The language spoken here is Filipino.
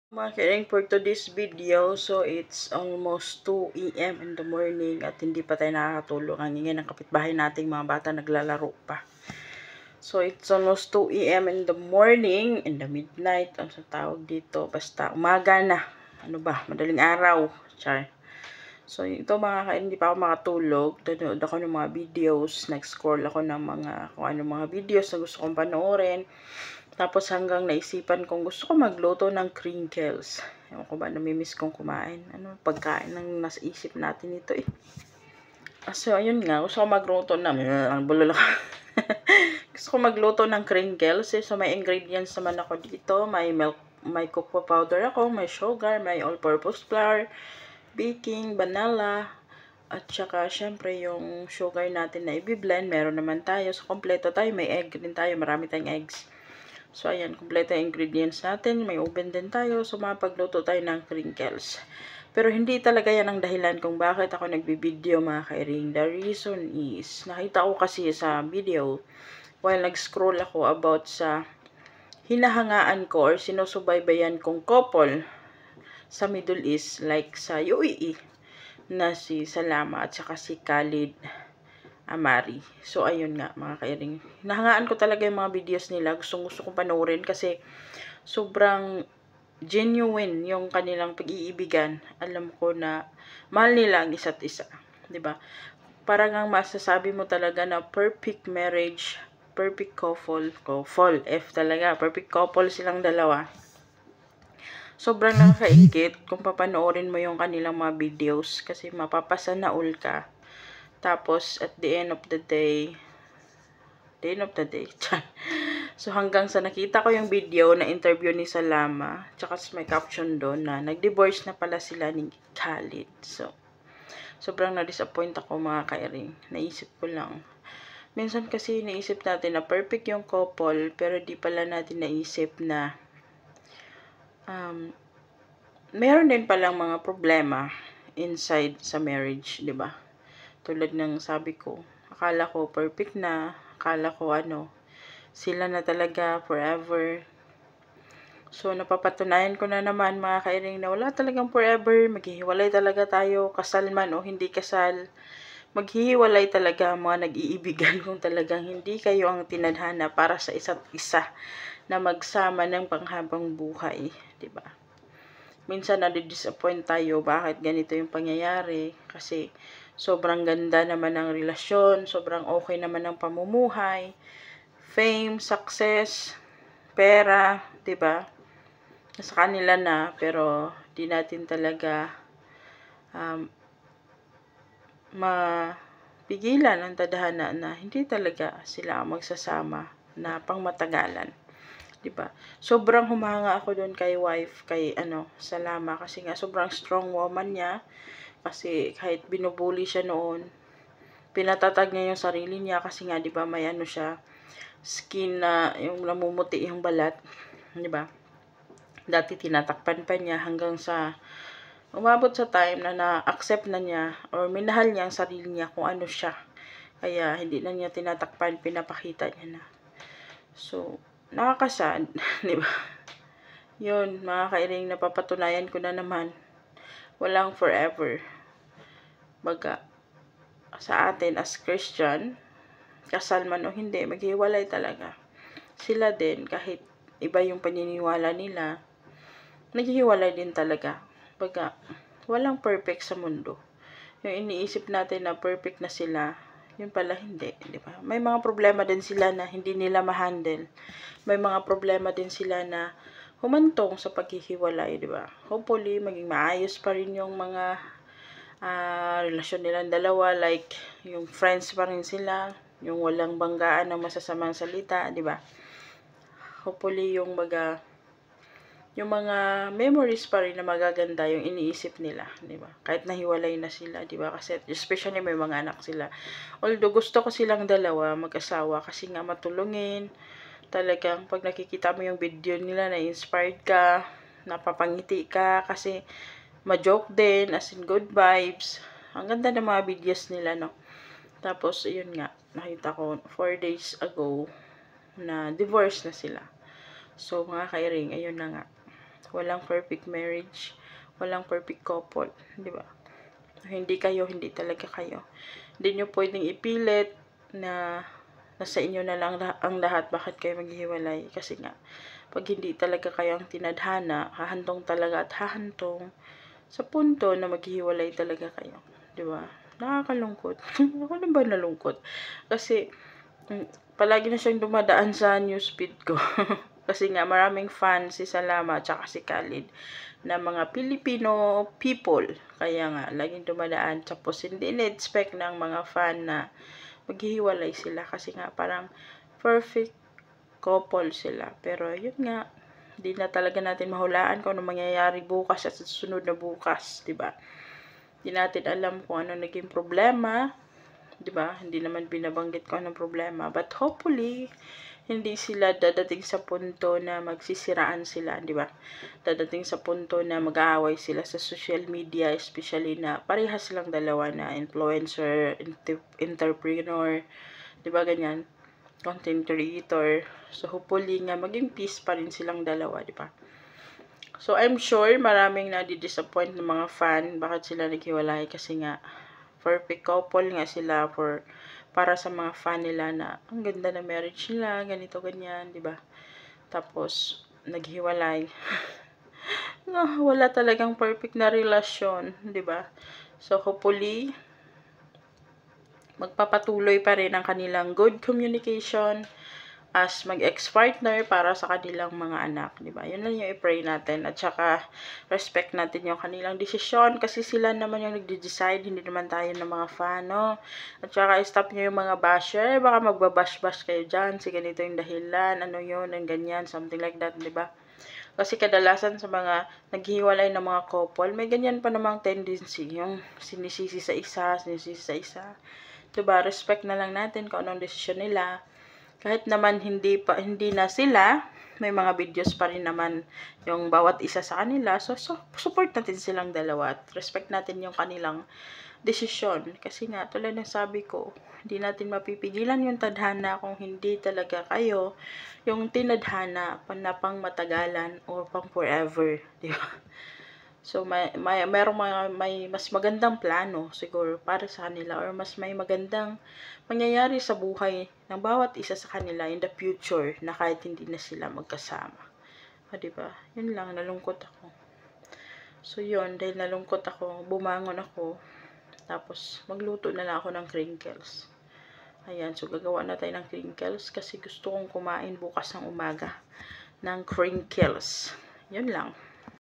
Mga kairing, for today's video, so it's almost 2 AM in the morning at hindi pa tayo nakakatulog. Ang ingay ng kapitbahay nating mga bata naglalaro pa. So it's almost 2 AM in the morning, in the midnight, ang sa tawag dito, basta umaga na. Ano ba, madaling araw. Char. So ito mga kairing, hindi pa ako makatulog. Nanood ako ng mga videos, nag-scroll ako ng mga, kung ano mga videos na gusto kong panoorin. Tapos hanggang naisipan kong gusto ko magluto ng crinkles. Ewan ko ba, namimiss kong kumain. Ano, pagkain ng nasa isip natin ito eh. So, ayun nga, gusto ko magluto ng, bulol ako. Gusto ko magluto ng crinkles eh. So, may ingredients naman ako dito. May milk, may cocoa powder ako, may sugar, may all-purpose flour, baking, vanilla, at saka, syempre, yung sugar natin na i-blend, meron naman tayo. So, kompleto tayo. May egg din tayo. Marami tayong eggs. So, ayan, kompleto yung ingredients natin. May oven din tayo. So, mapagluto tayo ng crinkles. Pero, hindi talaga yan ang dahilan kung bakit ako nagbibideo, mga kairing. The reason is, nakita ko kasi sa video, while nag-scroll ako about sa hinahangaan ko or sinusubaybayan kong couple sa Middle East, like sa UAE, na si Salama at saka si Khalid Amari. So, ayun nga, mga kairing. Nahangaan ko talaga yung mga videos nila. Gusto kong panoorin kasi sobrang genuine yung kanilang pag-iibigan. Alam ko na mahal nila ang isa't isa. 'Di ba? Parang ang masasabi mo talaga na perfect marriage, perfect couple, F talaga, perfect couple silang dalawa. Sobrang nakakaingit kung papanoorin mo yung kanilang mga videos kasi mapapasana all ka. Tapos, at the end of the day, so, hanggang sa nakita ko yung video na interview ni Salama, tsaka may caption doon na nag-divorce na pala sila ni Khalid. So, sobrang na-disappoint ako, mga kairing. Naisip ko lang. Minsan kasi naisip natin na perfect yung couple, pero di pala natin naisip na meron din palang mga problema inside sa marriage, di ba? Tulad ng sabi ko, akala ko perfect na, akala ko sila na talaga forever. So, napapatunayan ko na naman, mga kairing, na wala talagang forever. Maghihiwalay talaga tayo, kasal man o hindi kasal. Maghihiwalay talaga ang mga nag-iibigan kung talagang hindi kayo ang tinadhana para sa isa't isa na magsama ng panghabang buhay, 'di ba? Minsan nadi-disappoint tayo bakit ganito yung pangyayari kasi sobrang ganda naman ng relasyon, sobrang okay naman ng pamumuhay, fame, success, pera, 'di ba? Nasa kanila na, pero di natin talaga mapigilan ang tadhana na hindi talaga sila magsasama na pangmatagalan. 'Di ba? Sobrang humanga ako doon kay wife, kay Salama, kasi nga sobrang strong woman niya. Kasi kahit binubuli siya noon, pinatatag niya yung sarili niya kasi nga 'di ba may siya, skin na yung namumuti yung balat, 'di ba? Dati tinatakpan pa niya hanggang sa umabot sa time na na-accept na niya or minahal niya ang sarili niya kung ano siya. Kaya hindi na niya tinatakpan, pinapakita niya na. So, nakakasad, 'di ba? 'Yun, mga kairing, napapatunayan ko na naman, walang forever. Baga, sa atin as Christian, kasal man o hindi, maghiwalay talaga. Sila din, kahit iba yung paniniwala nila, naghihiwalay din talaga. Baga, walang perfect sa mundo. Yung iniisip natin na perfect na sila, yun pala hindi, di ba? May mga problema din sila na hindi nila ma-handle. May mga problema din sila na humantong sa paghihiwalay, di ba? Hopefully, maging maayos pa rin yung mga relasyon nilang dalawa, like yung friends pa rin sila, yung walang banggaan ng masasamang salita, di ba? Hopefully yung mga memories pa rin na magaganda yung iniisip nila, di ba? Kahit nahiwalay na sila, di ba? Kasi especially may mga anak sila. Although gusto ko silang dalawa mag-asawa kasi nga matulungin. Talagang pag nakikita mo yung video nila, na-inspired ka, napapangiti ka kasi ma-joke din, as in good vibes. Ang ganda ng mga videos nila, no? Tapos, ayun nga, nakita ko 4 days ago na divorce na sila. So, mga kairing, ayun na nga. Walang perfect marriage. Walang perfect couple. Di ba? Hindi kayo, hindi talaga kayo. Hindi nyo pwedeng ipilit na nasa inyo na lang ang lahat. Bakit kayo maghihiwalay? Kasi nga, pag hindi talaga kayo ang tinadhana, hahantong talaga at hahantong sa punto na maghihiwalay talaga kayo. Di ba? Nakakalungkot. Ako lang ba nalungkot? Kasi, palagi na siyang dumadaan sa newsfeed ko. Kasi nga, maraming fans si Salama at si Khalid na mga Filipino people. Kaya nga, laging dumadaan. Tapos, hindi na-expect ng mga fan na maghihiwalay sila. Kasi nga, parang perfect couple sila. Pero, yun nga, hindi na talaga natin mahulaan kung ano mangyayari bukas at susunod na bukas. Diba? Hindi natin alam kung ano naging problema. Diba? Hindi naman binabanggit ko anong problema. But hopefully, hindi sila dadating sa punto na magsisiraan sila, di ba? Dadating sa punto na mag-aaway sila sa social media, especially na parehas silang dalawa na influencer, entrepreneur, di ba ganyan? Content creator. So, hopefully nga, maging peace pa rin silang dalawa, di ba? So, I'm sure maraming nadi-disappoint ng mga fan bakit sila naghiwalay kasi nga perfect couple nga sila para sa mga fan nila na ang ganda ng marriage nila, ganito, ganyan, di ba? Tapos, naghiwalay. No, wala talagang perfect na relasyon, di ba? So, hopefully, magpapatuloy pa rin ang kanilang good communication as mag-ex-partner para sa kanilang mga anak, di ba? Yun lang yung i-pray natin. At saka, respect natin yung kanilang desisyon kasi sila naman yung nagde-decide, hindi naman tayo ng mga fan, no? At saka, stop nyo yung mga basher. Baka magbabash-bash kayo dyan. Si ganito yung dahilan, ano yun, ang ganyan, something like that, di ba? Kasi kadalasan sa mga naghihiwalay ng mga couple, may ganyan pa namang tendency, yung sinisisi sa isa, sinisisi sa isa. Diba? Respect na lang natin kung anong desisyon nila. Kahit naman hindi na sila, may mga videos pa rin naman yung bawat isa sa kanila. So support natin silang dalawa at respect natin yung kanilang desisyon. Kasi nga, tulad ng sabi ko, hindi natin mapipigilan yung tadhana kung hindi talaga kayo yung tinadhana pang matagalan o pang forever. Di ba? So, may mas magandang plano siguro para sa kanila or mas may magandang mangyayari sa buhay ng bawat isa sa kanila in the future na kahit hindi na sila magkasama. Diba? Yun lang, nalungkot ako. So, yun, dahil nalungkot ako, bumangon ako, tapos magluto na lang ako ng crinkles. Ayan, so gagawa na tayo ng crinkles kasi gusto kong kumain bukas ng umaga ng crinkles. Yun lang.